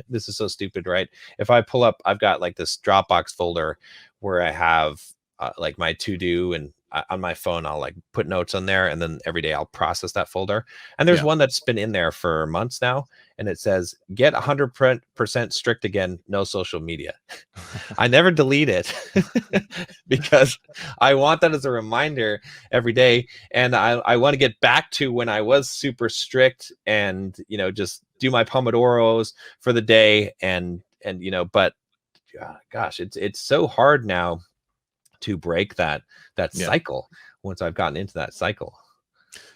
this is so stupid, right? If I pull up, I've got like this Dropbox folder where I have like my to do, and on my phone, I'll like put notes on there, and then every day I'll process that folder. And there's Yeah. one that's been in there for months now, and it says, get 100% strict again, no social media. I never delete it because I want that as a reminder every day. And I want to get back to when I was super strict and, just do my Pomodoros for the day. And, but gosh, it's so hard now to break that Yeah. cycle once I've gotten into that cycle.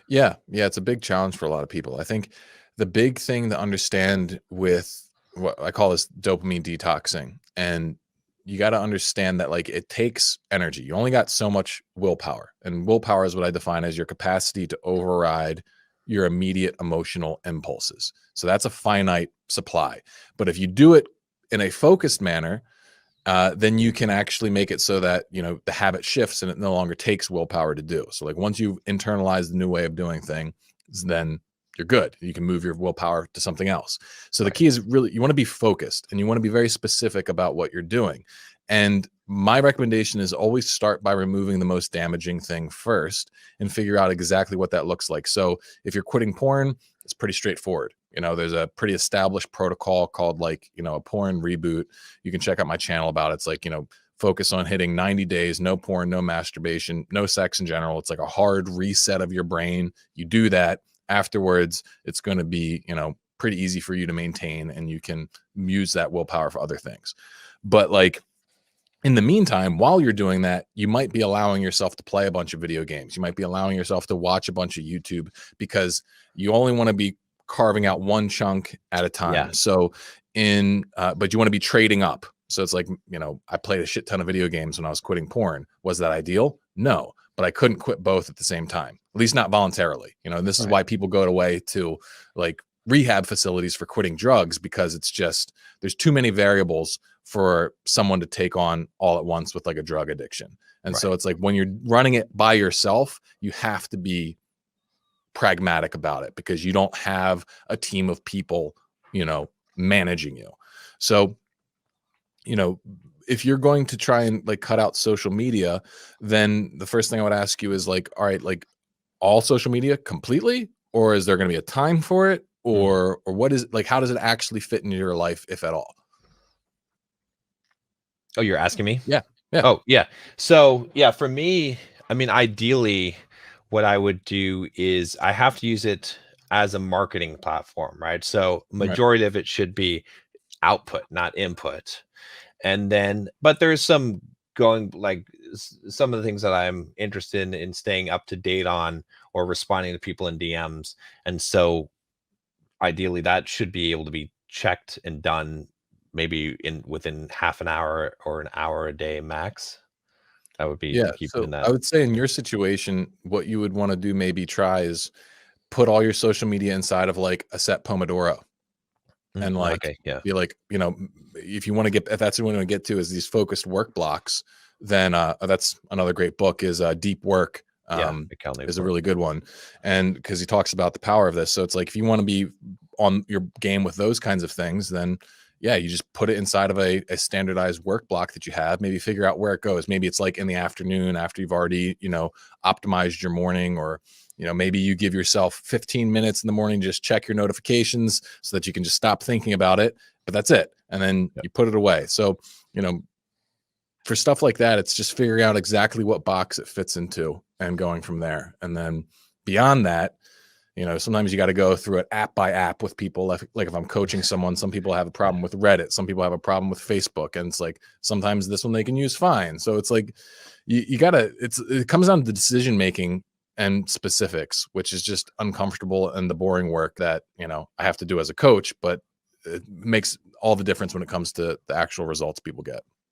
Yeah. Yeah. It's a big challenge for a lot of people. I think the big thing to understand with what I call this dopamine detoxing, and you got to understand that like it takes energy. You only got so much willpower, and willpower is what I define as your capacity to override your immediate emotional impulses. So that's a finite supply. But if you do it in a focused manner, then you can actually make it so that, the habit shifts and it no longer takes willpower to do. So like once you've internalized the new way of doing things, then you're good. You can move your willpower to something else. So the Right. key is really, you want to be focused and you want to be very specific about what you're doing. And my recommendation is always start by removing the most damaging thing first and figure out exactly what that looks like. So if you're quitting porn, it's pretty straightforward. There's a pretty established protocol called like, a porn reboot. You can check out my channel about it. It's like, focus on hitting 90 days, no porn, no masturbation, no sex in general. It's like a hard reset of your brain. You do that. Afterwards, it's going to be, pretty easy for you to maintain, and you can use that willpower for other things. But like, in the meantime, while you're doing that, you might be allowing yourself to play a bunch of video games. You might be allowing yourself to watch a bunch of YouTube because you only want to be carving out one chunk at a time. Yeah. So but you want to be trading up. So it's like, I played a shit ton of video games when I was quitting porn. Was that ideal? No, but I couldn't quit both at the same time, at least not voluntarily. And this is why people go away to like rehab facilities for quitting drugs, because it's just, there's too many variables for someone to take on all at once with like a drug addiction. And so it's like when you're running it by yourself, you have to be pragmatic about it because you don't have a team of people, managing you. So, if you're going to try and like cut out social media, then the first thing I would ask you is like, all right, like all social media completely, or is there going to be a time for it? Or what is like, how does it actually fit into your life, if at all? Oh, you're asking me? Yeah. Yeah. Oh, yeah. So, yeah, for me, I mean, ideally, what I would do is I have to use it as a marketing platform, right? So, Right. majority of it should be output, not input. And then, but there's some going like some of the things that I'm interested in staying up to date on or responding to people in DMs. And so, ideally, that should be able to be checked and done maybe within half an hour or an hour a day max. That would be Yeah. to keep doing So that. I would say in your situation, what you would want to do, maybe try is put all your social media inside of like a set Pomodoro. And like, Okay, yeah. be like, if you want to if that's what you want to get to is these focused work blocks, then that's another great book is Deep Work. Yeah, Is a really good one. And because he talks about the power of this. So it's like, if you want to be on your game with those kinds of things, then yeah, you just put it inside of a standardized work block that you have. Maybe figure out where it goes. Maybe it's like in the afternoon after you've already, optimized your morning, or, maybe you give yourself 15 minutes in the morning, just check your notifications so that you can just stop thinking about it. But that's it. And then you put it away. So, for stuff like that, it's just figuring out exactly what box it fits into and going from there. And then beyond that, sometimes you got to go through it app by app with people. Like if I'm coaching someone, some people have a problem with Reddit, some people have a problem with Facebook, and it's like sometimes this one they can use fine. So it's like you gotta. It comes down to the decision making and specifics, which is just uncomfortable and the boring work that I have to do as a coach, but it makes all the difference when it comes to the actual results people get.